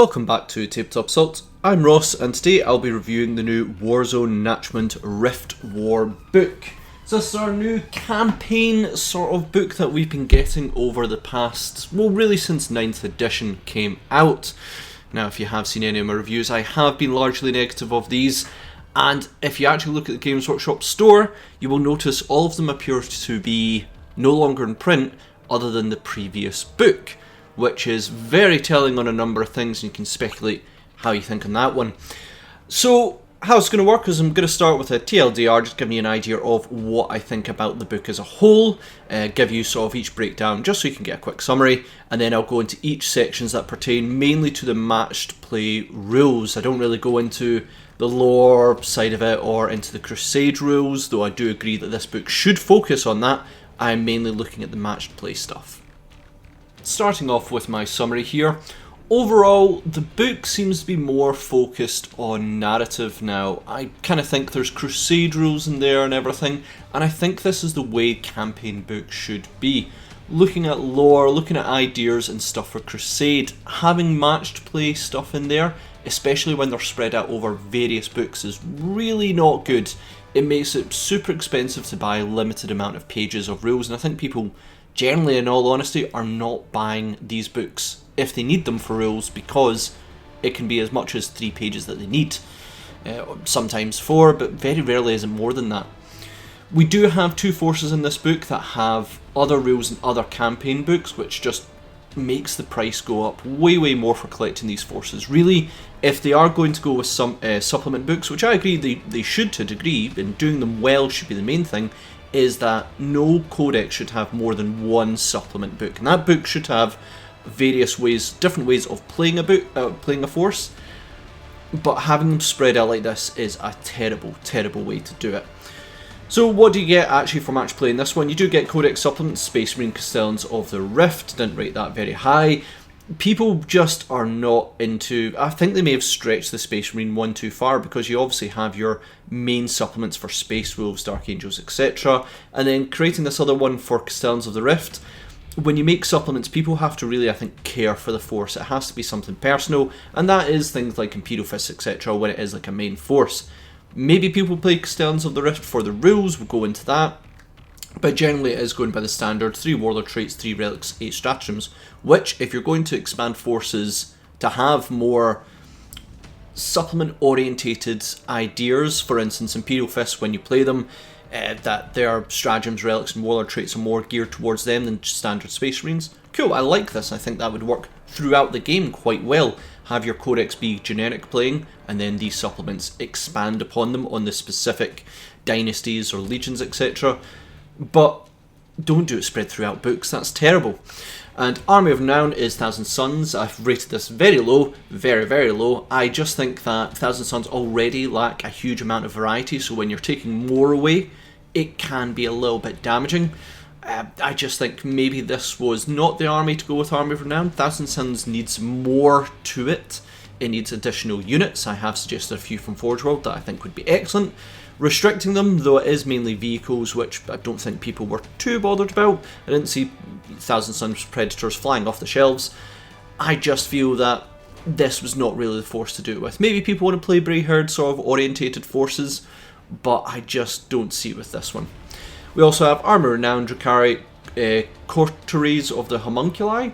Welcome back to Tabletop Assault. I'm Ross, and today I'll be reviewing the new War Zone Nachmund Rift War book. So this is our new campaign sort of book that we've been getting over the past, well, really since 9th edition came out. Now, if you have seen any of my reviews, I have been largely negative of these, and if you actually look at the Games Workshop store, you will notice all of them appear to be no longer in print other than the previous book, which is very telling on a number of things, and you can speculate how you think on that one. So how it's going to work is I'm going to start with a TLDR, just giving you an idea of what I think about the book as a whole, give you sort of each breakdown just so you can get a quick summary, and then I'll go into each sections that pertain mainly to the matched play rules. I don't really go into the lore side of it or into the Crusade rules, though I do agree that this book should focus on that. I'm mainly looking at the matched play stuff. Starting off with my summary here, overall the book seems to be more focused on narrative now. I kind of think there's Crusade rules in there and everything, and I think this is the way campaign books should be. Looking at lore, looking at ideas and stuff for Crusade, having matched play stuff in there, especially when they're spread out over various books, is really not good. It makes it super expensive to buy a limited amount of pages of rules, and I think people generally, in all honesty, are not buying these books if they need them for rules, because it can be as much as 3 pages that they need. Sometimes 4, but very rarely is it more than that. We do have 2 forces in this book that have other rules and other campaign books, which just makes the price go up way more for collecting these forces. Really, if they are going to go with some supplement books, which I agree they should to a degree, and doing them well should be the main thing, is that no codex should have more than 1 supplement book, and that book should have various ways, different ways of playing a book, playing a force. But having them spread out like this is a terrible way to do it. So what do you get actually for match play in this one? You do get codex supplements, Space Marine Castellans of the Rift. Didn't rate that very high. People just are not into, I think they may have stretched the Space Marine one too far, because you obviously have your main supplements for Space Wolves, Dark Angels, etc. And then creating this other one for Castellans of the Rift. When you make supplements, people have to really, I think, care for the force. It has to be something personal, and that is things like Imperial Fists, etc. when it is like a main force. Maybe people play Castellans of the Rift for the rules, we'll go into that. But generally it is going by the standard 3 warlord traits, 3 relics, 8 stratagems, which, if you're going to expand forces to have more supplement orientated ideas, for instance Imperial Fists, when you play them, that their stratagems, relics and warlord traits are more geared towards them than standard Space Marines. Cool, I like this. I think that would work throughout the game quite well. Have your codex be generic playing, and then these supplements expand upon them on the specific dynasties or legions, etc. But don't do it spread throughout books, that's terrible. And Army of Renown is Thousand Suns. I've rated this very low, very low. I just think that Thousand Suns already lack a huge amount of variety, so when you're taking more away, it can be a little bit damaging. I just think maybe this was not the army to go with Army of Renown. Thousand Suns needs more to it. It needs additional units. I have suggested a few from Forge World that I think would be excellent. Restricting them, though it is mainly vehicles, which I don't think people were too bothered about. I didn't see Thousand Suns Predators flying off the shelves. I just feel that this was not really the force to do it with. Maybe people want to play Brayherd sort of orientated forces, but I just don't see it with this one. We also have Armour Renown, Drukhari, Coteries of the Haemonculi,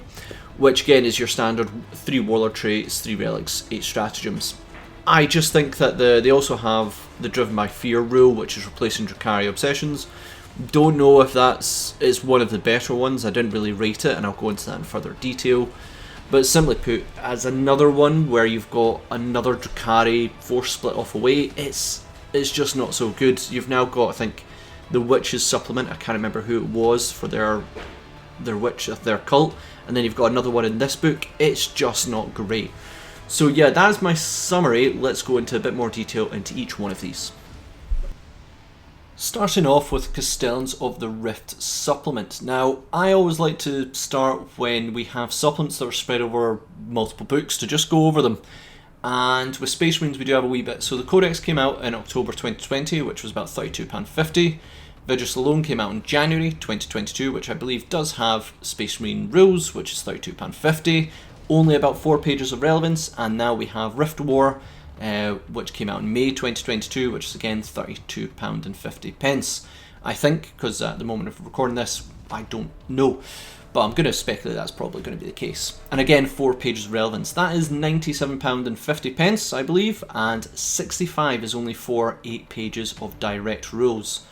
which again is your standard 3 warlord traits, 3 relics, 8 stratagems. I just think that they also have the Driven by Fear rule, which is replacing Drukhari Obsessions. Don't know if is one of the better ones. I didn't really rate it, and I'll go into that in further detail. But simply put, as another one where you've got another Drukhari force split off away, it's just not so good. You've now got, I think, the Witches supplement. I can't remember who it was for their witch, their cult, and then you've got another one in this book. It's just not great. So yeah, that's my summary. Let's go into a bit more detail into each one of these. Starting off with Castellans of the Rift supplement. Now, I always like to start when we have supplements that are spread over multiple books to just go over them. And with Space Marines we do have a wee bit. So the Codex came out in October 2020, which was about £32.50. Vigis alone came out in January 2022, which I believe does have Space Marine rules, which is £32.50. only about 4 pages of relevance, and now we have Rift War, which came out in May 2022, which is again £32.50. I think, because at the moment of recording this, I don't know, but I'm going to speculate that's probably going to be the case. And again, 4 pages of relevance. That is £97.50, I believe, and 65 is only for 8 pages of direct rules.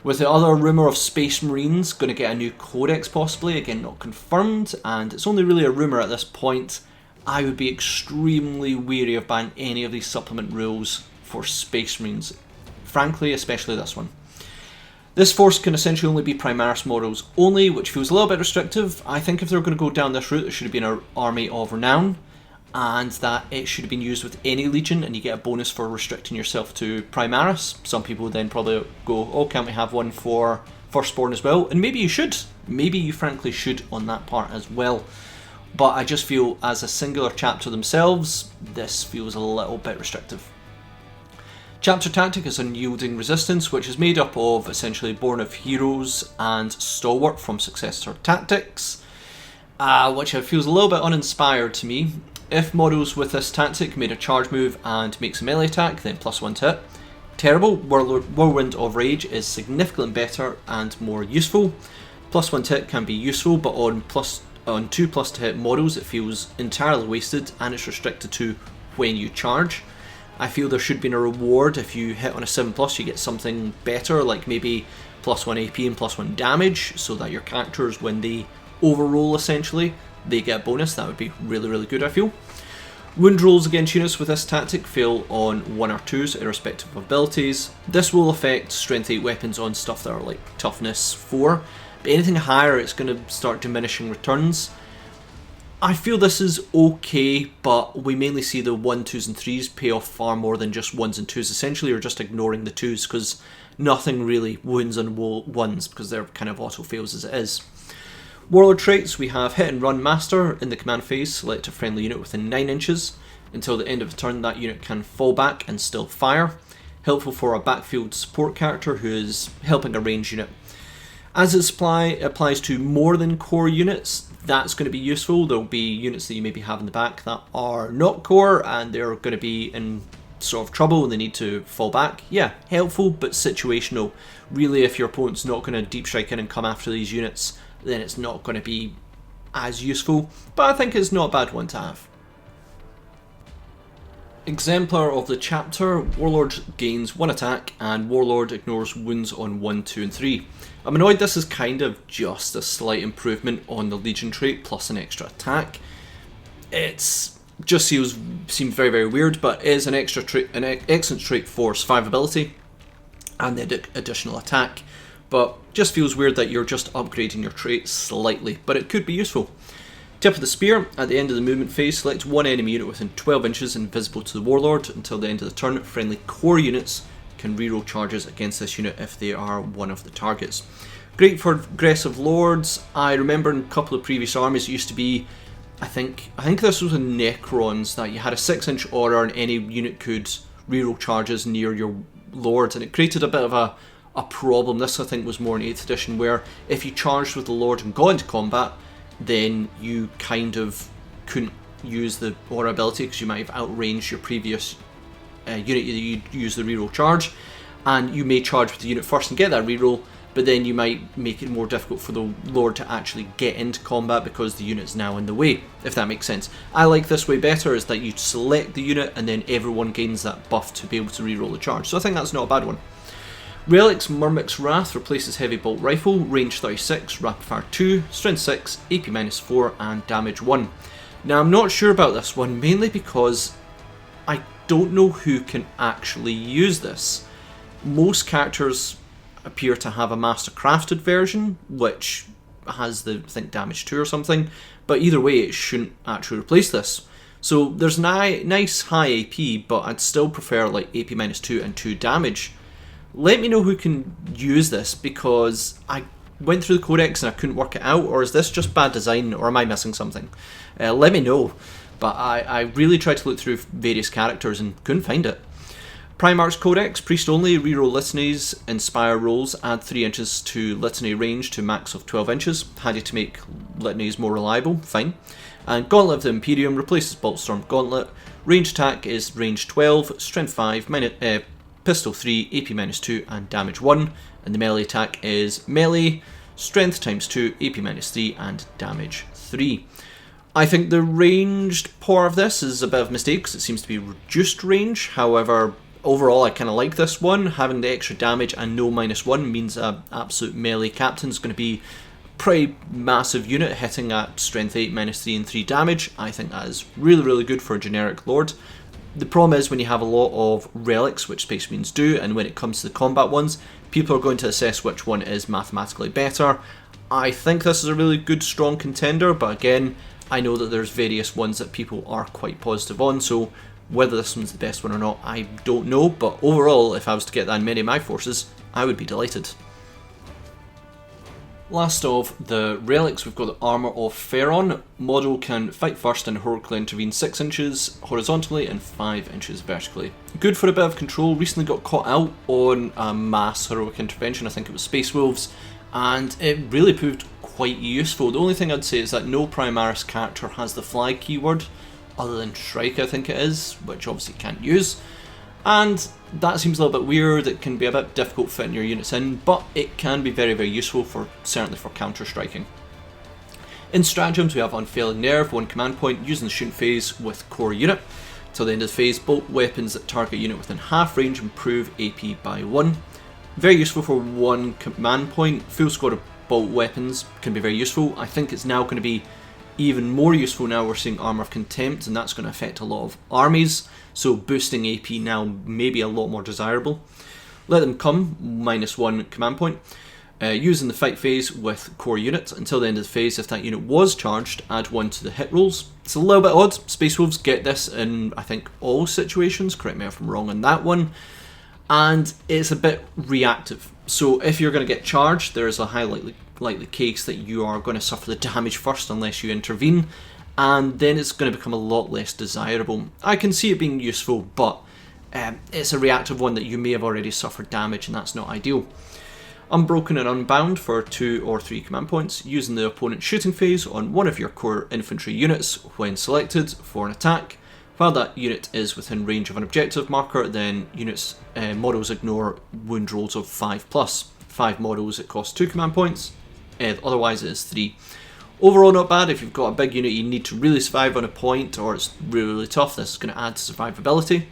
With the other rumour of Space Marines going to get a new codex possibly, again not confirmed, and it's only really a rumour at this point, I would be extremely wary of buying any of these supplement rules for Space Marines. Frankly, especially this one. This force can essentially only be Primaris models only, which feels a little bit restrictive. I think if they're going to go down this route, it should have been an Army of Renown, and that it should have been used with any Legion, and you get a bonus for restricting yourself to Primaris. Some people would then probably go, oh, can't we have one for Firstborn as well? And maybe you should. Maybe you frankly should on that part as well. But I just feel as a singular chapter themselves, this feels a little bit restrictive. Chapter Tactic is Unyielding Resistance, which is made up of essentially Born of Heroes and Stalwart from Successor Tactics, which feels a little bit uninspired to me. If models with this tactic made a charge move and makes a melee attack, then +1 to hit. Terrible. Whirlwind of Rage is significantly better and more useful. +1 to hit can be useful, but on 2+ to hit models it feels entirely wasted, and it's restricted to when you charge. I feel there should be a reward if you hit on a 7+, you get something better, like maybe +1 AP and +1 damage, so that your characters, when they overroll essentially, they get a bonus. That would be really, really good, I feel. Wound rolls against units with this tactic fail on 1 or 2s, irrespective of abilities. This will affect strength 8 weapons on stuff that are like toughness 4, but anything higher it's going to start diminishing returns. I feel this is okay, but we mainly see the 1, 2s and 3s pay off far more than just 1s and 2s. Essentially, you're just ignoring the 2s because nothing really wounds on 1s because they're kind of auto fails as it is. Warlord traits, we have Hit and Run Master. In the command phase, select a friendly unit within 9 inches. Until the end of the turn, that unit can fall back and still fire. Helpful for a backfield support character who is helping a ranged unit. As it applies to more than core units, that's going to be useful. There will be units that you maybe have in the back that are not core and they're going to be in sort of trouble and they need to fall back. Yeah, helpful but situational. Really, if your opponent's not going to deep strike in and come after these units, then it's not going to be as useful, but I think it's not a bad one to have. Exemplar of the chapter, Warlord gains 1 attack and Warlord ignores wounds on 1, 2 and 3. I'm annoyed this is kind of just a slight improvement on the Legion trait plus an extra attack. It's just seems very, very weird, but it is an extra trait, an excellent trait for survivability and the additional attack. But just feels weird that you're just upgrading your trait slightly, but it could be useful. Tip of the Spear, at the end of the movement phase, select one enemy unit within 12 inches invisible to the Warlord. Until the end of the turn, friendly core units can reroll charges against this unit if they are one of the targets. Great for aggressive lords. I remember in a couple of previous armies it used to be, I think this was in Necrons, that you had a 6-inch order and any unit could reroll charges near your lord, and it created a bit of a problem. This I think was more in 8th edition, where if you charged with the lord and got into combat, then you kind of couldn't use the aura ability because you might have outranged your previous unit that you use the reroll charge, and you may charge with the unit first and get that reroll, but then you might make it more difficult for the lord to actually get into combat because the unit's now in the way, if that makes sense. I like this way better, is that you select the unit and then everyone gains that buff to be able to reroll the charge, so I think that's not a bad one. Relics Myrmic's Wrath replaces Heavy Bolt Rifle, range 36, rapid fire 2, strength 6, AP -4 and damage 1. Now I'm not sure about this one, mainly because I don't know who can actually use this. Most characters appear to have a master crafted version, which has the, I think, damage 2 or something, but either way it shouldn't actually replace this. So there's nice high AP, but I'd still prefer like AP -2 and 2 damage. Let me know who can use this, because I went through the codex and I couldn't work it out, or is this just bad design, or am I missing something? Let me know, but I really tried to look through various characters and couldn't find it. Primarch's Codex, priest only, reroll litanies, inspire rolls, add 3 inches to litany range to max of 12 inches. Handy to make litanies more reliable, fine. And Gauntlet of the Imperium replaces Boltstorm Gauntlet. Range attack is range 12, strength 5, pistol 3, AP minus 2, and damage 1. And the melee attack is melee, strength times 2, AP minus 3, and damage 3. I think the ranged part of this is a bit of a mistake because it seems to be reduced range. However, overall I kind of like this one. Having the extra damage and no -1 means an absolute melee captain is going to be a pretty massive unit, hitting at strength 8, -3 and 3 damage. I think that is really, really good for a generic lord. The problem is when you have a lot of relics, which Space Marines do, and when it comes to the combat ones, people are going to assess which one is mathematically better. I think this is a really good, strong contender, but again, I know that there's various ones that people are quite positive on, so whether this one's the best one or not, I don't know, but overall, if I was to get that in many of my forces, I would be delighted. Last of the relics, we've got the Armour of Pharaon. Model can fight first and heroically intervene 6 inches horizontally and 5 inches vertically. Good for a bit of control. Recently got caught out on a mass heroic intervention, I think it was Space Wolves, and it really proved quite useful. The only thing I'd say is that no Primaris character has the fly keyword, other than Shrike I think it is, which obviously you can't use. And that seems a little bit weird, it can be a bit difficult fitting your units in, but it can be very, very useful, certainly for counter-striking. In stratagems we have Unfailing Nerve, 1 command point, using the shooting phase with core unit. Till the end of the phase, bolt weapons that target unit within half range improve AP by 1. Very useful for 1 command point. Full squad of bolt weapons can be very useful. I think it's now going to be even more useful now we're seeing Armour of Contempt, and that's going to affect a lot of armies, so boosting AP now may be a lot more desirable. Let Them Come, -1 command point. Using the fight phase with core unit. Until the end of the phase, if that unit was charged, add 1 to the hit rolls. It's a little bit odd. Space Wolves get this in, I think, all situations. Correct me if I'm wrong on that one. And it's a bit reactive. So if you're going to get charged, there is a high likely case that you are going to suffer the damage first unless you intervene, and then it's going to become a lot less desirable. I can see it being useful, but it's a reactive one that you may have already suffered damage, and that's not ideal. Unbroken and Unbound for 2 or 3 command points, using the opponent's shooting phase on one of your core infantry units when selected for an attack. While that unit is within range of an objective marker, then units models ignore wound rolls of 5+. 5 models, it costs 2 command points, otherwise it is 3. Overall not bad. If you've got a big unit you need to really survive on a point, or it's really, really tough, this is going to add to survivability.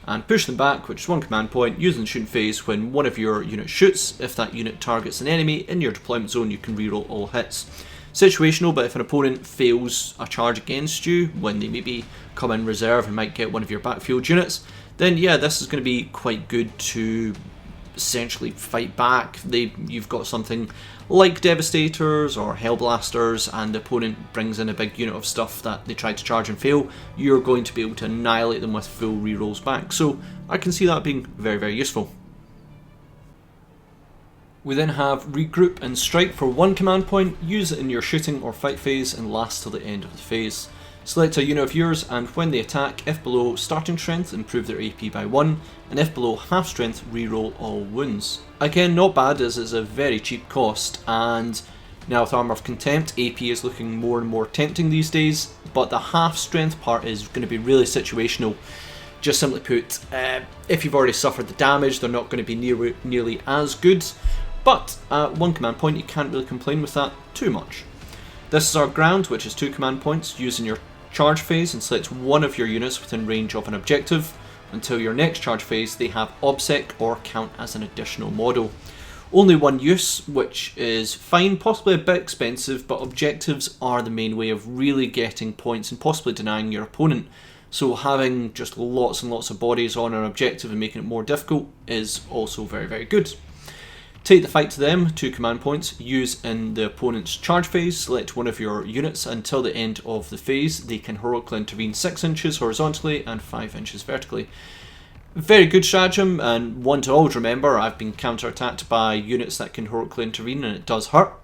And Push Them Back, which is 1 command point, using the shooting phase when one of your units shoots. If that unit targets an enemy in your deployment zone, you can reroll all hits. Situational, but if an opponent fails a charge against you, when they maybe come in reserve and might get one of your backfield units, then yeah, this is going to be quite good to essentially fight back. You've got something like Devastators or Hellblasters, and the opponent brings in a big unit of stuff that they tried to charge and fail, you're going to be able to annihilate them with full rerolls back. So I can see that being very, very useful. We then have Regroup and Strike for 1 command point, use it in your shooting or fight phase and last till the end of the phase. Select a unit of yours, and when they attack, if below starting strength, improve their AP by 1, and if below half strength, reroll all wounds. Again, not bad, as it's a very cheap cost, and now with Armour of Contempt, AP is looking more and more tempting these days, but the half strength part is going to be really situational. Just simply put, if you've already suffered the damage, they're not going to be nearly as good, but at 1 command point, you can't really complain with that too much. This is our Ground, which is 2 command points, using your charge phase and select one of your units within range of an objective. Until your next charge phase, they have OBSEC or count as an additional model. Only 1 use, which is fine, possibly a bit expensive, but objectives are the main way of really getting points and possibly denying your opponent. So having just lots and lots of bodies on an objective and making it more difficult is also very, very good. Take the Fight to Them, 2 command points, use in the opponent's charge phase, select one of your units until the end of the phase. They can heroically intervene 6 inches horizontally and 5 inches vertically. Very good stratagem, and one to always remember. I've been counter-attacked by units that can heroically intervene, and it does hurt.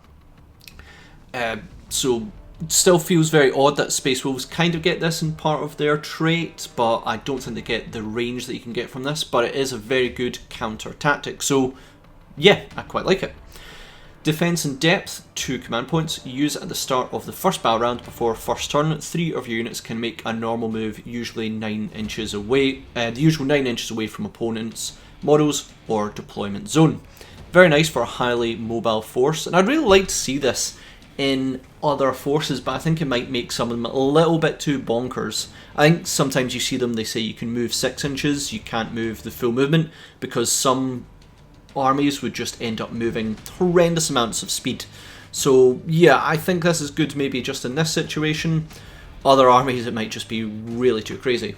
So Still feels very odd that Space Wolves kind of get this in part of their trait, but I don't think they get the range that you can get from this, but it is a very good counter tactic, so yeah, I quite like it. Defense and Depth, 2 command points. Use at the start of the first battle round before first turn. 3 of your units can make a normal move, usually 9 inches away, the usual 9 inches away from opponents' models or deployment zone. Very nice for a highly mobile force, and I'd really like to see this in other forces, but I think it might make some of them a little bit too bonkers. I think sometimes you see them, they say you can move 6 inches, you can't move the full movement, because some armies would just end up moving horrendous amounts of speed. So yeah, I think this is good maybe just in this situation. Other armies it might just be really too crazy.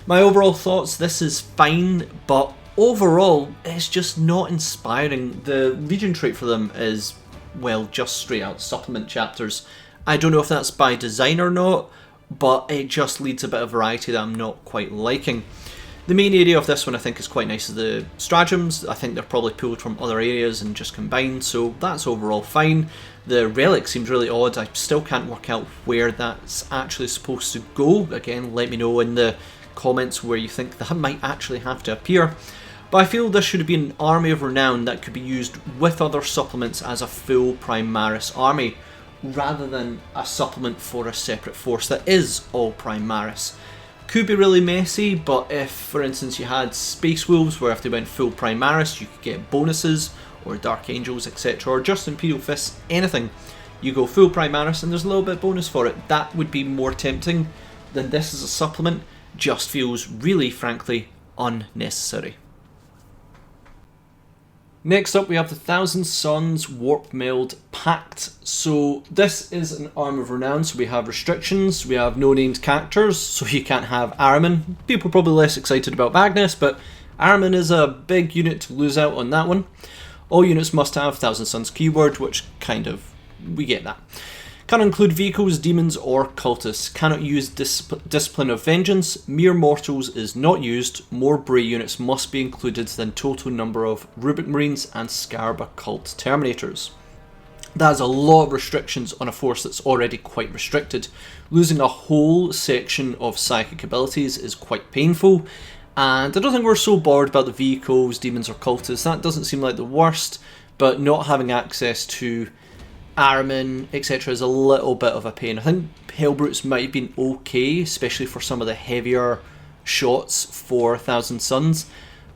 My overall thoughts, this is fine, but overall it's just not inspiring. The Legion trait for them is, well, just straight out supplement chapters. I don't know if that's by design or not, but it just leads a bit of variety that I'm not quite liking. The main area of this one I think is quite nice is the stratagems. I think they're probably pulled from other areas and just combined, so that's overall fine. The relic seems really odd. I still can't work out where that's actually supposed to go. Again, let me know in the comments where you think that might actually have to appear. But I feel this should have been an army of renown that could be used with other supplements as a full Primaris army, rather than a supplement for a separate force that is all Primaris. Could be really messy, but if, for instance, you had Space Wolves where if they went full Primaris you could get bonuses, or Dark Angels, etc., or just Imperial Fists, anything. You go full Primaris and there's a little bit of bonus for it. That would be more tempting than this as a supplement. Just feels really, frankly, unnecessary. Next up we have the Thousand Suns Warpmeld Pact. So this is an Arm of Renown, so we have restrictions, we have no named characters, so you can't have Ahriman. People are probably less excited about Magnus, but Ahriman is a big unit to lose out on that one. All units must have Thousand Suns keyword, which kind of, we get that. Cannot include vehicles, demons or cultists. Cannot use Discipline of Vengeance. Mere Mortals is not used. More Bray units must be included than total number of Rubric Marines and Scarab Occult Terminators. That is a lot of restrictions on a force that's already quite restricted. Losing a whole section of psychic abilities is quite painful, and I don't think we're so bored about the vehicles, demons or cultists. That doesn't seem like the worst, but not having access to Ahriman, etc. is a little bit of a pain. I think Hellbrutes might have been okay, especially for some of the heavier shots for Thousand Suns.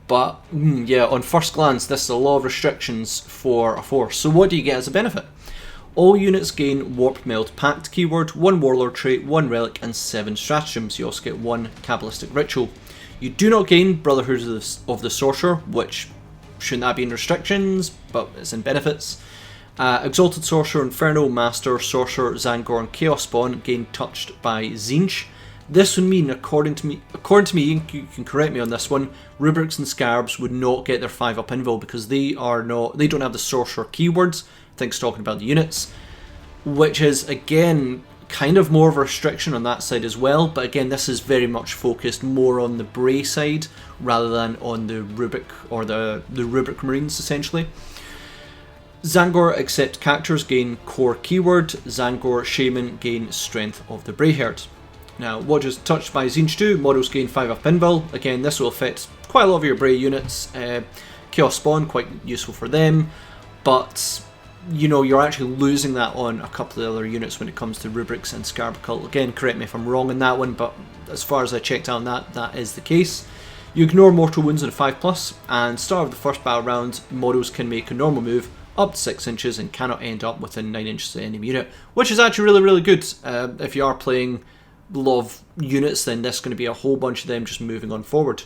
But yeah, on first glance, this is a lot of restrictions for a force. So what do you get as a benefit? All units gain Warpmeld Pact keyword, 1 Warlord trait, 1 Relic, and 7 stratagems. You also get 1 Kabbalistic Ritual. You do not gain Brotherhood of the Sorcerer, which shouldn't that be in restrictions, but it's in benefits. Exalted Sorcerer, Inferno, Master, Sorcerer, Zangor, and Chaos Spawn gain touched by Tzeentch. This would mean, according to me, you can correct me on this one, Rubrics and Scarabs would not get their 5-up invul because they don't have the Sorcerer keywords. I think it's talking about the units, which is again kind of more of a restriction on that side as well. But again, this is very much focused more on the Bray side rather than on the Rubric or the Rubric Marines essentially. Zangor accept characters gain core keyword. Zangor Shaman gain strength of the Brayherd. Now, what does touched by Tzeentch do? Models gain 5-up invul. Again, this will affect quite a lot of your Bray units. Chaos Spawn, quite useful for them, but you know, you're actually losing that on a couple of other units when it comes to Rubrics and Scarab Occult. Again, correct me if I'm wrong on that one, but as far as I checked out on that, that is the case. You ignore mortal wounds on a 5+, and start of the first battle round, models can make a normal move up to 6 inches and cannot end up within 9 inches of the enemy unit, which is actually really, really good. If you are playing a lot of units, then this is going to be a whole bunch of them just moving on forward.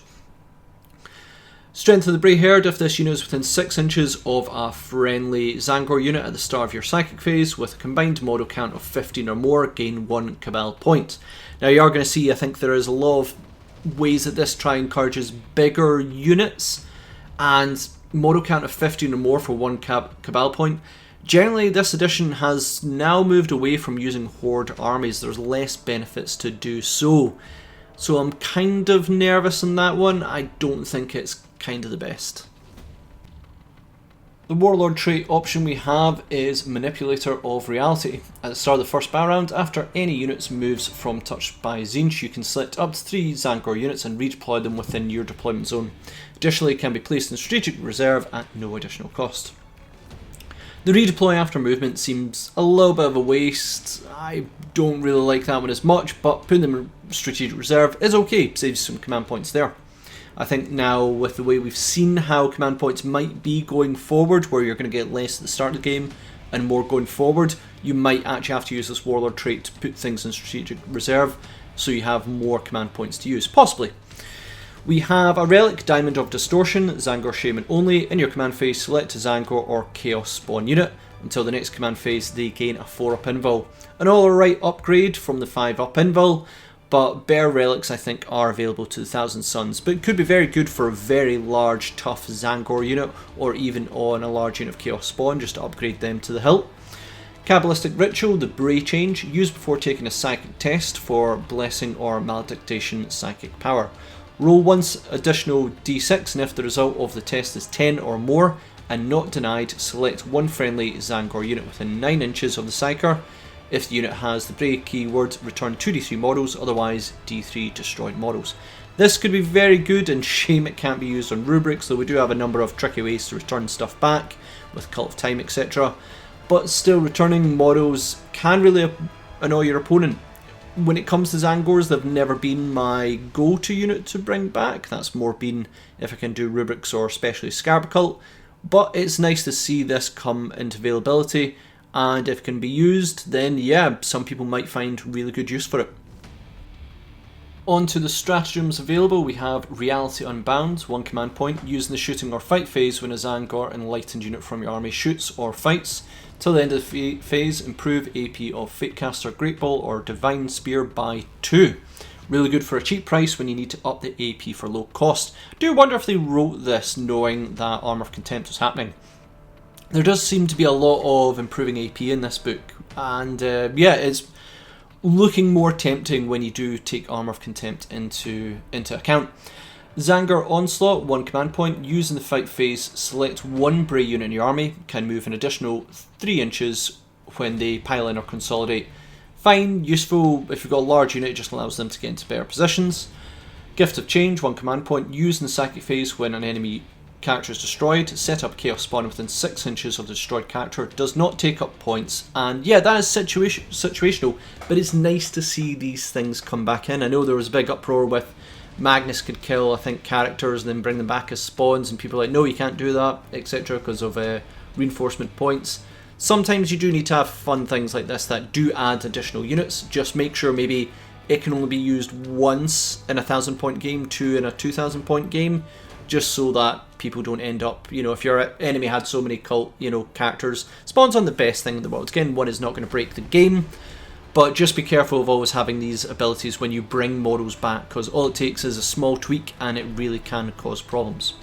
Strength of the Brayherd, if this unit is within 6 inches of a friendly Zangor unit at the start of your psychic phase with a combined model count of 15 or more, gain 1 Cabal point. Now you are going to see, I think there is a lot of ways that this encourages bigger units, and model count of 15 or more for 1 Cabal point. Generally, this edition has now moved away from using Horde armies. There's less benefits to do so. So I'm kind of nervous on that one. I don't think it's kind of the best. The Warlord trait option we have is Manipulator of Reality. At the start of the first battle round, after any units moves from touched by Tzeentch, you can select up to 3 Tzaangor units and redeploy them within your deployment zone. Additionally, it can be placed in strategic reserve at no additional cost. The redeploy after movement seems a little bit of a waste. I don't really like that one as much, but putting them in strategic reserve is okay, saves some command points there. I think now with the way we've seen how command points might be going forward, where you're going to get less at the start of the game and more going forward, you might actually have to use this Warlord trait to put things in strategic reserve so you have more command points to use, possibly. We have a Relic, Diamond of Distortion, Tzaangor Shaman only. In your command phase, select a Tzaangor or Chaos Spawn unit. Until the next command phase, they gain a 4-up invul. An alright upgrade from the 5-up invul, but better relics I think are available to the Thousand Suns, but it could be very good for a very large, tough Tzaangor unit, or even on a large unit of Chaos Spawn, just to upgrade them to the hilt. Kabbalistic Ritual, the Bray Change, used before taking a psychic test for Blessing or Malediction psychic power. Roll once additional d6, and if the result of the test is 10 or more and not denied, select one friendly Tzaangor unit within 9 inches of the Psyker. If the unit has the Bray keyword, return 2d3 models, otherwise d3 destroyed models. This could be very good, and shame it can't be used on rubrics, though we do have a number of tricky ways to return stuff back, with Cult of Time etc. But still, returning models can really annoy your opponent. When it comes to Tzaangors, they've never been my go-to unit to bring back. That's more been if I can do rubrics or especially Scarab Cult. But it's nice to see this come into availability, and if it can be used, then yeah, some people might find really good use for it. On to the stratagems available, we have Reality Unbound, 1 command point, used in the shooting or fight phase when a Tzaangor enlightened unit from your army shoots or fights. Till the end of the phase, improve AP of Fatecaster, Great Ball or Divine Spear by 2. Really good for a cheap price when you need to up the AP for low cost. Do wonder if they wrote this knowing that Armour of Contempt was happening. There does seem to be a lot of improving AP in this book, and yeah, it's looking more tempting when you do take Armour of Contempt into account. Tzaangor Onslaught, 1 command point, used in the fight phase, select 1 Bray unit in your army, can move an additional 3 inches when they pile in or consolidate. Fine, useful if you've got a large unit, it just allows them to get into better positions. Gift of Change, 1 command point, used in the psychic phase when an enemy character is destroyed, set up a Chaos Spawn within 6 inches of the destroyed character, does not take up points, and yeah, that is situational, but it's nice to see these things come back in. I know there was a big uproar with Magnus could kill, I think, characters and then bring them back as spawns, and people are like, no, you can't do that, etc., because of reinforcement points. Sometimes you do need to have fun things like this that do add additional units. Just make sure maybe it can only be used once in a 1,000 point game, 2 in a 2,000 point game, just so that people don't end up, you know, if your enemy had so many cult, you know, characters, spawns aren't the best thing in the world. Again, one is not going to break the game, but just be careful of always having these abilities when you bring models back, because all it takes is a small tweak and it really can cause problems.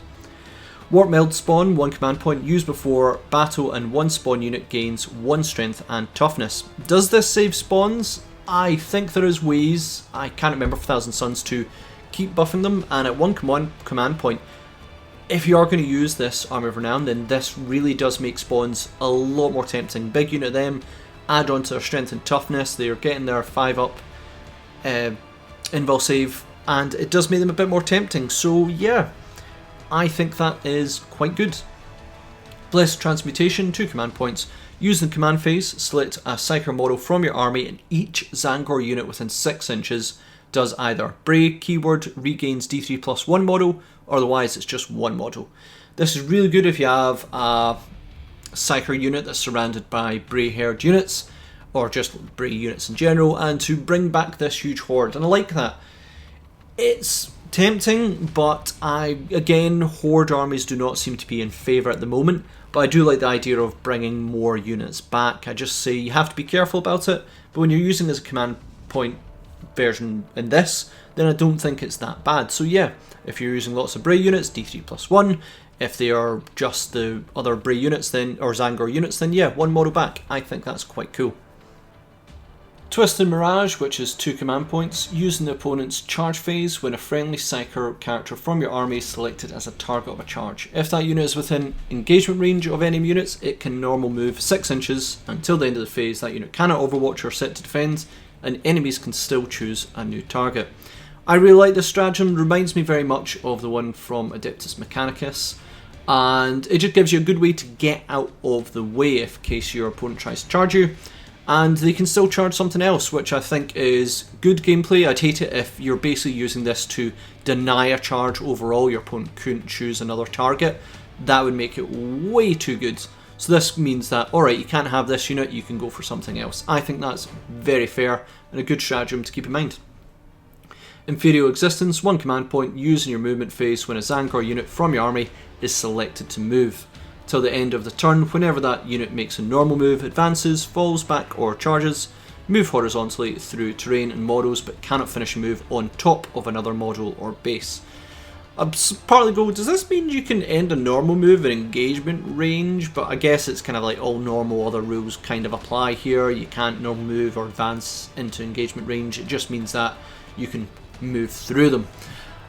Warpmeld spawn, 1 command point, used before battle, and 1 spawn unit gains 1 strength and toughness. Does this save spawns? I think there is ways, I can't remember for Thousand Suns, to keep buffing them, and at 1 command point, if you are going to use this Army of Renown, then this really does make spawns a lot more tempting. Big unit of them, add on to their strength and toughness, they are getting their 5-up invul save, and it does make them a bit more tempting, so yeah, I think that is quite good. Blessed Transmutation, 2 command points, used in command phase, select a Psyker model from your army, and each Tzaangor unit within 6 inches does either Bray keyword regains D3 plus 1 model, or otherwise it's just 1 model. This is really good if you have a Psyker unit that's surrounded by Bray herd units, or just Bray units in general, and to bring back this huge horde, and I like that. It's tempting, but again, horde armies do not seem to be in favour at the moment, but I do like the idea of bringing more units back. I just say you have to be careful about it, but when you're using it as a command point version in this, then I don't think it's that bad. So yeah, if you're using lots of Bray units, D3 plus 1, if they are just the other Bray units then, or Tzaangor units, then yeah, 1 model back. I think that's quite cool. Twisted Mirage, which is 2 command points, used in the opponent's charge phase when a friendly psyker character from your army is selected as a target of a charge. If that unit is within engagement range of enemy units, it can normal move 6 inches. Until the end of the phase, that unit cannot overwatch or set to defend, and enemies can still choose a new target. I really like this stratagem, reminds me very much of the one from Adeptus Mechanicus, and it just gives you a good way to get out of the way if in case your opponent tries to charge you. And they can still charge something else, which I think is good gameplay. I'd hate it if you're basically using this to deny a charge overall, your opponent couldn't choose another target. That would make it way too good. So this means that, alright, you can't have this unit, you can go for something else. I think that's very fair and a good stratagem to keep in mind. Inferior Existence, 1 command point, used in your movement phase when a Zangor unit from your army is selected to move. Till the end of the turn, whenever that unit makes a normal move, advances, falls back or charges, move horizontally through terrain and models but cannot finish a move on top of another model or base. I partly go, does this mean you can end a normal move in engagement range? But I guess it's kind of like all normal other rules kind of apply here. You can't normal move or advance into engagement range. It just means that you can move through them.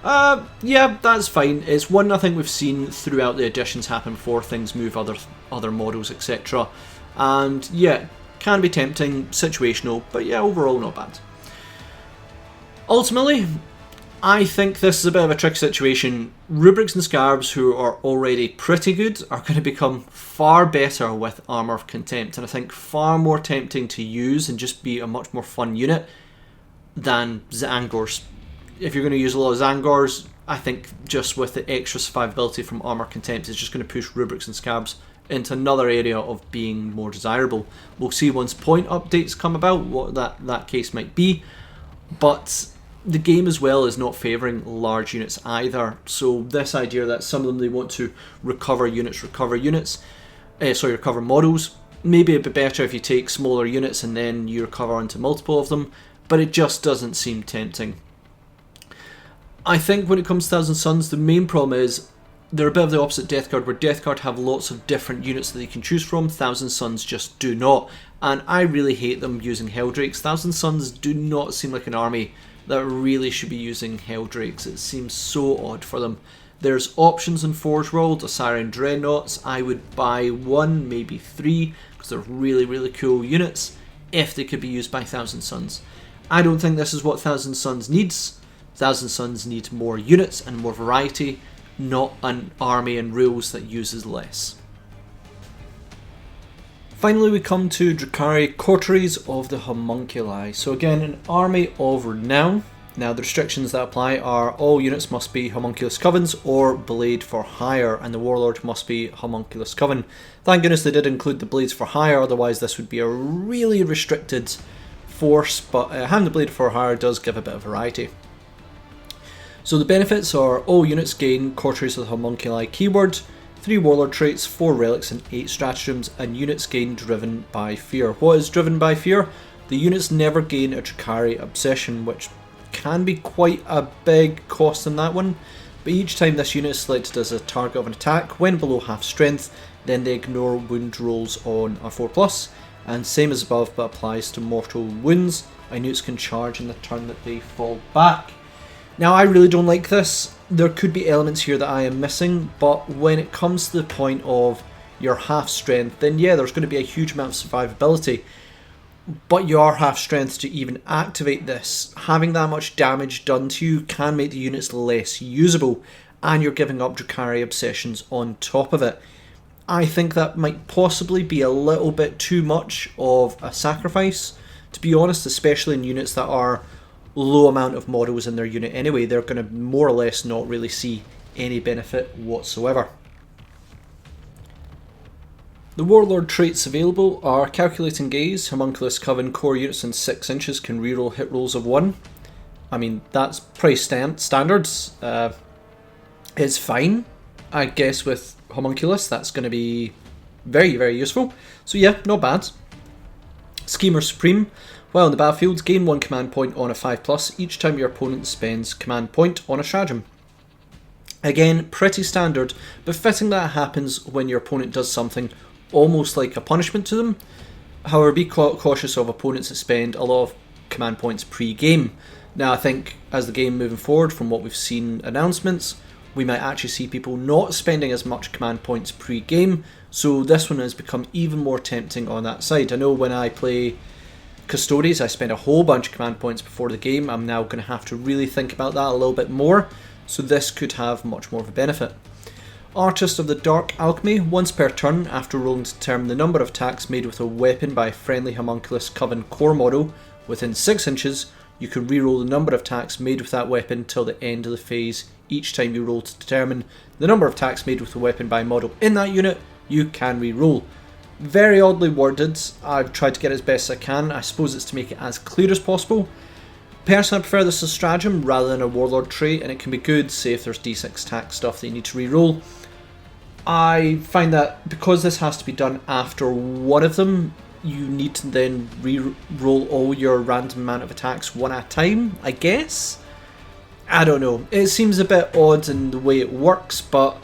Yeah, that's fine. It's one I think we've seen throughout the editions happen before, things move other models, etc. And yeah, can be tempting, situational, but yeah, overall not bad. Ultimately, I think this is a bit of a tricky situation. Rubrics and Scarabs, who are already pretty good, are going to become far better with Armour of Contempt, and I think far more tempting to use and just be a much more fun unit than Zangors. If you're going to use a lot of Zangors, I think just with the extra survivability from Armour Contempt is just going to push Rubrics and Scabs into another area of being more desirable. We'll see once point updates come about what that case might be, but the game as well is not favouring large units either. So this idea that some of them they want to recover models, maybe a bit better if you take smaller units and then you recover onto multiple of them, but it just doesn't seem tempting. I think when it comes to Thousand Suns, the main problem is they're a bit of the opposite Death Guard, where Death Guard have lots of different units that they can choose from. Thousand Suns just do not, and I really hate them using Helldrakes. Thousand Suns do not seem like an army that really should be using Helldrakes. It seems so odd for them. There's options in Forge World, Assyrian Dreadnoughts. I would buy 1, maybe 3, because they're really, really cool units, if they could be used by Thousand Suns. I don't think this is what Thousand Suns needs. Thousand Suns need more units and more variety, not an army and rules that uses less. Finally, we come to Drukhari, Coteries of the Haemonculi. So again, an army of renown. Now the restrictions that apply are all units must be Homunculus Covens or Blade for Hire, and the Warlord must be Homunculus Coven. Thank goodness they did include the Blades for Hire, otherwise this would be a really restricted force, but having the Blade for Hire does give a bit of variety. So the benefits are all units gain Coteries of the Haemonculi keyword, 3 Warlord traits, 4 relics and 8 stratagems, and units gain Driven by Fear. What is Driven by Fear? The units never gain a Drukhari obsession, which can be quite a big cost in that one, but each time this unit is selected as a target of an attack, when below half strength, then they ignore wound rolls on a 4+, and same as above but applies to mortal wounds, and units can charge in the turn that they fall back. Now I really don't like this. There could be elements here that I am missing, but when it comes to the point of your half strength, then yeah, there's going to be a huge amount of survivability, but you are half strength to even activate this. Having that much damage done to you can make the units less usable, and you're giving up Drukhari obsessions on top of it. I think that might possibly be a little bit too much of a sacrifice, to be honest, especially in units that are low amount of models in their unit anyway. They're going to more or less not really see any benefit whatsoever. The Warlord traits available are Calculating Gaze, Homunculus Coven core units in 6 inches can reroll hit rolls of 1. I mean, that's pretty standards. It's fine. I guess with Homunculus that's going to be very, very useful. So yeah, not bad. Schemer Supreme. While in the battlefield, gain 1 command point on a 5+ each time your opponent spends command point on a stratagem. Again, pretty standard, but fitting that happens when your opponent does something almost like a punishment to them. However, be cautious of opponents that spend a lot of command points pre-game. Now, I think as the game moving forward, from what we've seen announcements, we might actually see people not spending as much command points pre-game, so this one has become even more tempting on that side. I know when I play Coteries, I spend a whole bunch of command points before the game. I'm now going to have to really think about that a little bit more, so this could have much more of a benefit. Artist of the Dark Alchemy, once per turn, after rolling to determine the number of attacks made with a weapon by a friendly Haemonculi Coven core model within 6 inches, you can reroll the number of attacks made with that weapon till the end of the phase. Each time you roll to determine the number of attacks made with a weapon by a model in that unit, you can re-roll. Very oddly worded. I've tried to get it as best as I can. I suppose it's to make it as clear as possible. Personally, I prefer this as stratagem rather than a warlord trait, and it can be good, say if there's d6 attack stuff that you need to re-roll. I find that because this has to be done after one of them, you need to then re-roll all your random amount of attacks one at a time, I guess? I don't know. It seems a bit odd in the way it works, but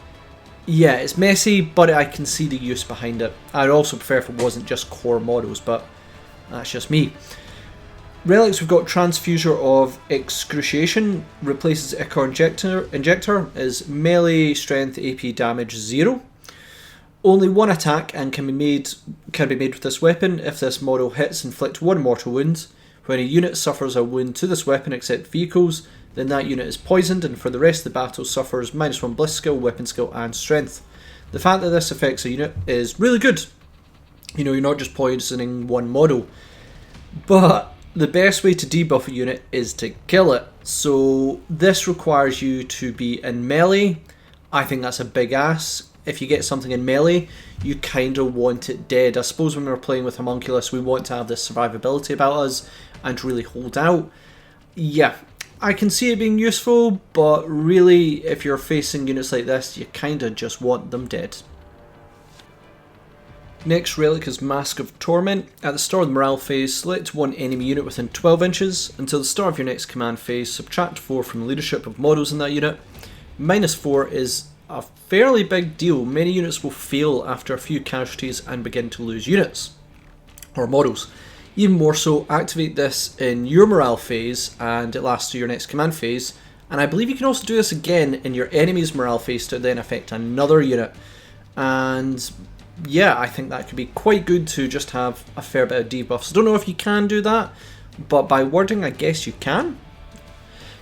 yeah, it's messy, but I can see the use behind it. I'd also prefer if it wasn't just core models, but that's just me. Relics, we've got Transfuser of Excruciation, replaces Ichor Injector, is melee strength AP damage 0. Only one attack and can be made with this weapon. If this model hits, inflict 1 mortal wound. When a unit suffers a wound to this weapon except vehicles, then that unit is poisoned, and for the rest of the battle suffers -1 bliss skill, weapon skill and strength. The fact that this affects a unit is really good. You know, you're not just poisoning one model. But the best way to debuff a unit is to kill it. So this requires you to be in melee. I think that's a big ask. If you get something in melee, you kind of want it dead. I suppose when we're playing with Haemonculi, we want to have this survivability about us and to really hold out. Yeah, I can see it being useful, but really, if you're facing units like this, you kind of just want them dead. Next relic is Mask of Torment. At the start of the morale phase, select one enemy unit within 12 inches. Until the start of your next command phase, subtract 4 from the leadership of models in that unit. -4 is a fairly big deal. Many units will fail after a few casualties and begin to lose units, or models. Even more so, activate this in your morale phase and it lasts to your next command phase. And I believe you can also do this again in your enemy's morale phase to then affect another unit. And yeah, I think that could be quite good to just have a fair bit of debuffs. I don't know if you can do that, but by wording, I guess you can.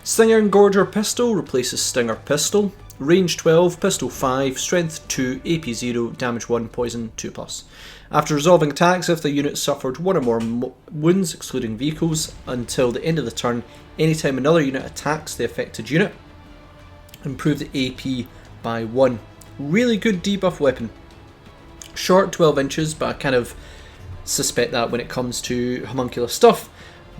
Stinger Engorger Pistol replaces Stinger Pistol. Range 12, Pistol 5, Strength 2, AP 0, Damage 1, Poison 2+. After resolving attacks, if the unit suffered 1 or more wounds, excluding vehicles, until the end of the turn, anytime another unit attacks the affected unit, improve the AP by 1. Really good debuff weapon. Short, 12 inches, but I kind of suspect that when it comes to homunculus stuff.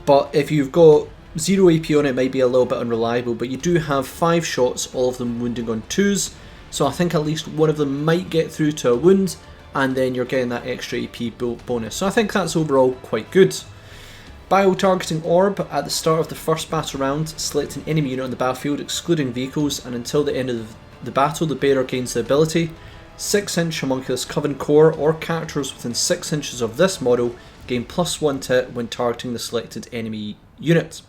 But if you've got 0 AP on it, might be a little bit unreliable, but you do have 5 shots, all of them wounding on 2s, so I think at least one of them might get through to a wound, and then you're getting that extra AP bonus. So I think that's overall quite good. Bio-targeting Orb. At the start of the first battle round, select an enemy unit on the battlefield, excluding vehicles, and until the end of the battle, the bearer gains the ability 6-inch Homunculus Coven Core or characters within 6 inches of this model gain +1 to hit when targeting the selected enemy unit.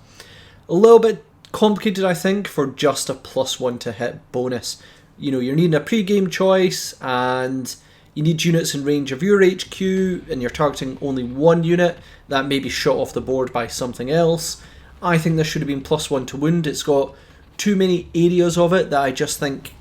A little bit complicated, I think, for just a +1 to hit bonus. You know, you're needing a pre-game choice, and you need units in range of your HQ, and you're targeting only one unit that may be shot off the board by something else. I think this should have been +1 to wound. It's got too many areas of it that I just think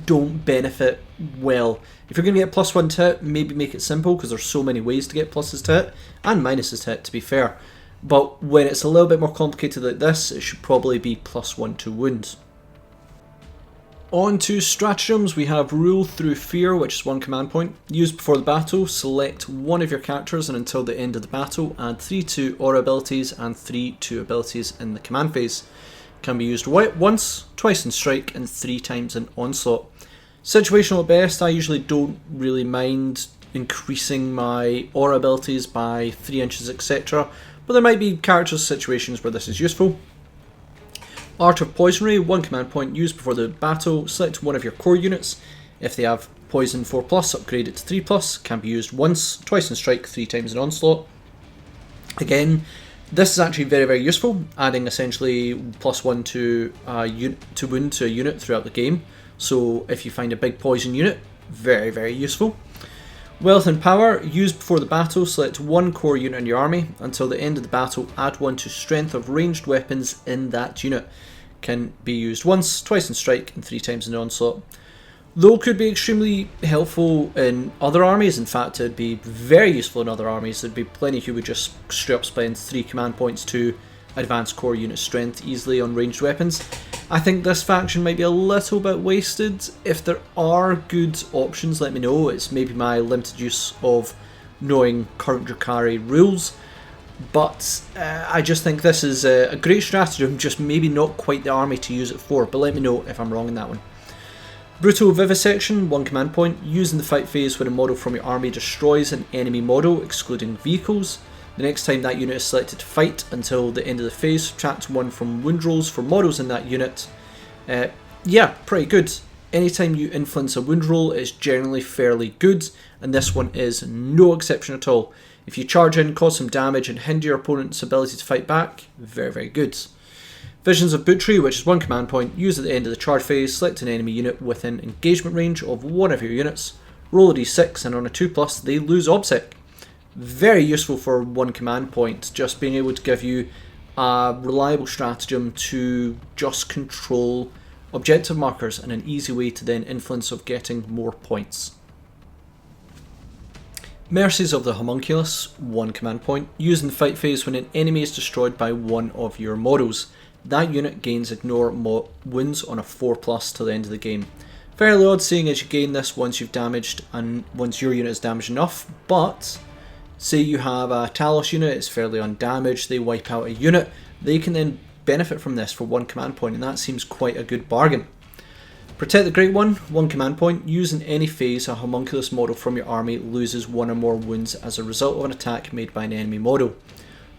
don't benefit well. If you're going to get +1 to hit, maybe make it simple, because there's so many ways to get pluses to hit, and minuses to hit, to be fair. But when it's a little bit more complicated like this, it should probably be +1 to wound. On to stratagems, we have Rule Through Fear, which is 1 command point. Used before the battle, select one of your characters, and until the end of the battle, add 3 to aura abilities and 3 to abilities in the command phase. Can be used once, twice in strike, and 3 times in onslaught. Situational at best, I usually don't really mind increasing my aura abilities by 3 inches, etc. But there might be character situations where this is useful. Art of Poisonry, 1 command point, used before the battle. Select one of your core units. If they have Poison 4+, upgrade it to 3+, can be used once, twice in strike, 3 times in onslaught. Again, this is actually very, very useful, adding essentially +1 to wound to a unit throughout the game. So if you find a big poison unit, very, very useful. Wealth and Power, used before the battle, select one core unit in your army. Until the end of the battle, add 1 to strength of ranged weapons in that unit. Can be used once, twice in strike, and 3 times in onslaught. Though could be extremely helpful in other armies. In fact, it would be very useful in other armies. There'd be plenty who would just straight up spend 3 command points to advance core unit strength easily on ranged weapons. I think this faction might be a little bit wasted. If there are good options, let me know. It's maybe my limited use of knowing current Drukhari rules. But I just think this is a great stratagem, just maybe not quite the army to use it for. But let me know if I'm wrong in that one. Brutal Vivisection, 1 command point, used in the fight phase when a model from your army destroys an enemy model, excluding vehicles. The next time that unit is selected to fight until the end of the phase, subtract 1 from wound rolls for models in that unit. Yeah, pretty good. Anytime you influence a wound roll, it's generally fairly good, and this one is no exception at all. If you charge in, cause some damage, and hinder your opponent's ability to fight back, very, very good. Visions of Butchery, which is 1 command point, used at the end of the charge phase, select an enemy unit within engagement range of one of your units, roll a d6, and on a 2+, they lose OBSEC. Very useful for 1 command point, just being able to give you a reliable stratagem to just control objective markers and an easy way to then influence of getting more points. Mercies of the Haemonculi, 1 command point, used in the fight phase when an enemy is destroyed by one of your models. That unit gains ignore wounds on a 4+ till the end of the game. Fairly odd seeing as you gain this once you've damaged and once your unit is damaged enough, but say you have a Talos unit, it's fairly undamaged, they wipe out a unit, they can then benefit from this for 1 command point, and that seems quite a good bargain. Protect the Great One, 1 command point, use in any phase a homunculus model from your army loses 1 or more wounds as a result of an attack made by an enemy model.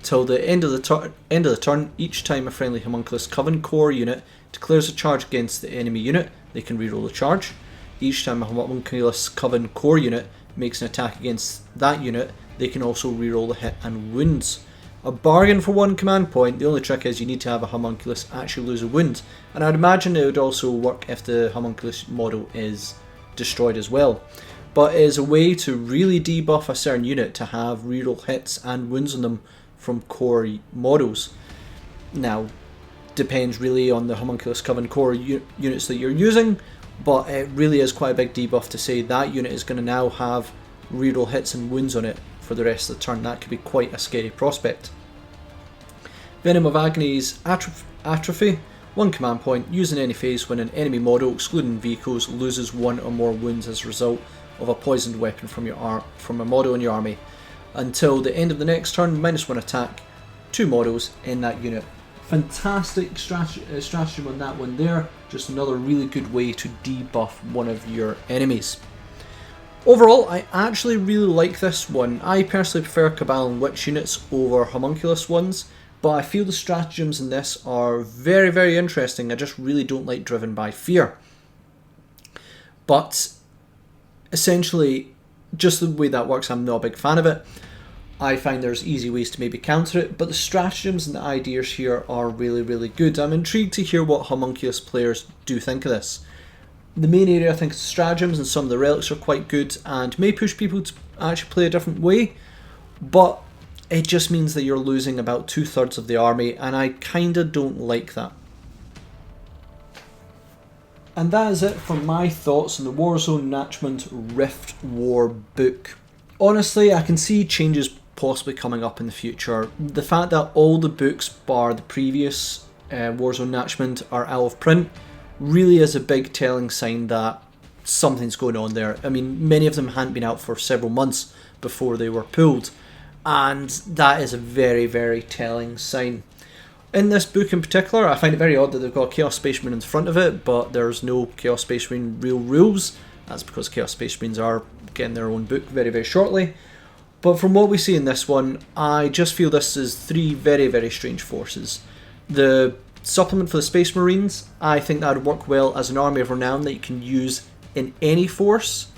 Till the end of the turn, each time a friendly Haemonculi Coven core unit declares a charge against the enemy unit, they can reroll the charge. Each time a Haemonculi Coven core unit makes an attack against that unit, they can also reroll the hit and wounds. A bargain for 1 command point. The only trick is you need to have a homunculus actually lose a wound, and I'd imagine it would also work if the homunculus model is destroyed as well. But it is a way to really debuff a certain unit to have reroll hits and wounds on them from core models. Now, depends really on the Homunculus Coven core units that you're using, but it really is quite a big debuff to say that unit is going to now have reroll hits and wounds on it for the rest of the turn. That could be quite a scary prospect. Venom of Agony's Atrophy, 1 command point, used in any phase when an enemy model, excluding vehicles, loses 1 or more wounds as a result of a poisoned weapon from a model in your army. Until the end of the next turn, -1 attack, 2 models in that unit. Fantastic stratagem on that one there. Just another really good way to debuff one of your enemies. Overall, I actually really like this one. I personally prefer Cabal and Witch units over homunculus ones, but I feel the stratagems in this are very, very interesting. I just really don't like Driven by Fear. But essentially, just the way that works, I'm not a big fan of it. I find there's easy ways to maybe counter it, but the stratagems and the ideas here are really, really good. I'm intrigued to hear what homunculus players do think of this. The main area I think is stratagems, and some of the relics are quite good and may push people to actually play a different way, but it just means that you're losing about 2/3 of the army, and I kinda don't like that. And that is it for my thoughts on the War Zone Nachmund Rift War book. Honestly, I can see changes possibly coming up in the future. The fact that all the books bar the previous War Zone Nachmund are out of print really is a big telling sign that something's going on there. I mean, many of them hadn't been out for several months before they were pulled, and that is a very, very telling sign. In this book in particular, I find it very odd that they've got Chaos Space Marine in front of it, but there's no Chaos Space Marine real rules. That's because Chaos Space Marines are getting their own book very, very shortly. But from what we see in this one, I just feel this is 3 very, very strange forces. The supplement for the Space Marines, I think that would work well as an army of renown that you can use in any force,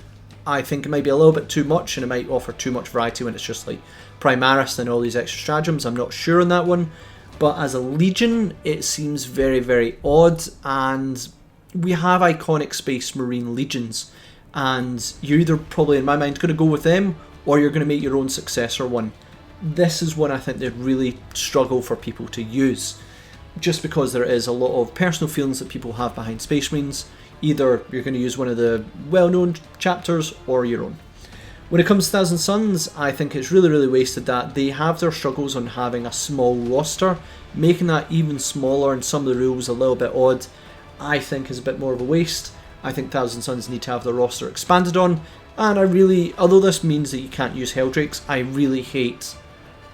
I think it might be a little bit too much, and it might offer too much variety when it's just like Primaris and all these extra stratagems. I'm not sure on that one. But as a Legion, it seems very, very odd, and we have iconic Space Marine Legions, and you're either probably, in my mind, going to go with them, or you're going to make your own successor one. This is one I think they really struggle for people to use, just because there is a lot of personal feelings that people have behind Space Marines. Either you're going to use one of the well-known chapters, or your own. When it comes to Thousand Suns, I think it's really, really wasted that they have their struggles on having a small roster. Making that even smaller and some of the rules a little bit odd, I think is a bit more of a waste. I think Thousand Suns need to have their roster expanded on, and I really, although this means that you can't use Helldrakes, I really hate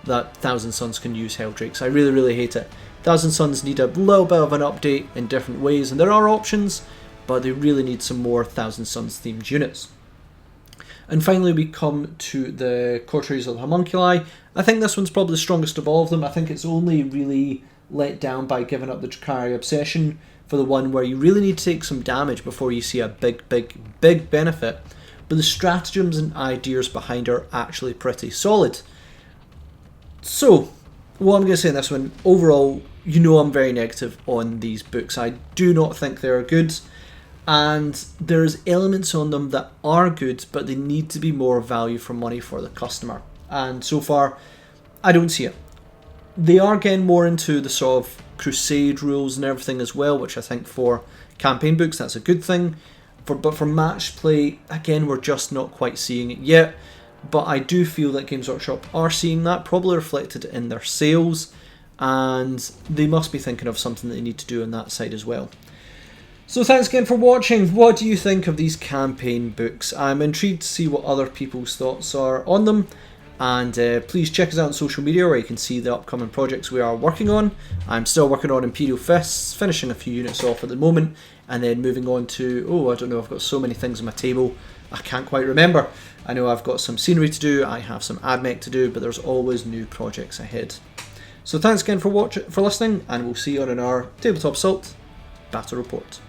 that Thousand Suns can use Helldrakes. I really, really hate it. Thousand Suns need a little bit of an update in different ways, and there are options, but they really need some more Thousand Suns themed units. And finally we come to the Coteries of the Haemonculi. I think this one's probably the strongest of all of them. I think it's only really let down by giving up the Drukhari Obsession for the one where you really need to take some damage before you see a big benefit. But the stratagems and ideas behind are actually pretty solid. So, what I'm going to say in this one, overall, you know I'm very negative on these books. I do not think they're good. And there's elements on them that are good, but they need to be more value for money for the customer. And so far, I don't see it. They are getting more into the sort of crusade rules and everything as well, which I think for campaign books, that's a good thing. But for match play, again, we're just not quite seeing it yet. But I do feel that Games Workshop are seeing that, probably reflected in their sales. And they must be thinking of something that they need to do on that side as well. So thanks again for watching. What do you think of these campaign books? I'm intrigued to see what other people's thoughts are on them. And please check us out on social media where you can see the upcoming projects we are working on. I'm still working on Imperial Fists, finishing a few units off at the moment. And then moving on to, I don't know, I've got so many things on my table, I can't quite remember. I know I've got some scenery to do, I have some admech to do, but there's always new projects ahead. So thanks again for listening, and we'll see you on our Tabletop Assault Battle Report.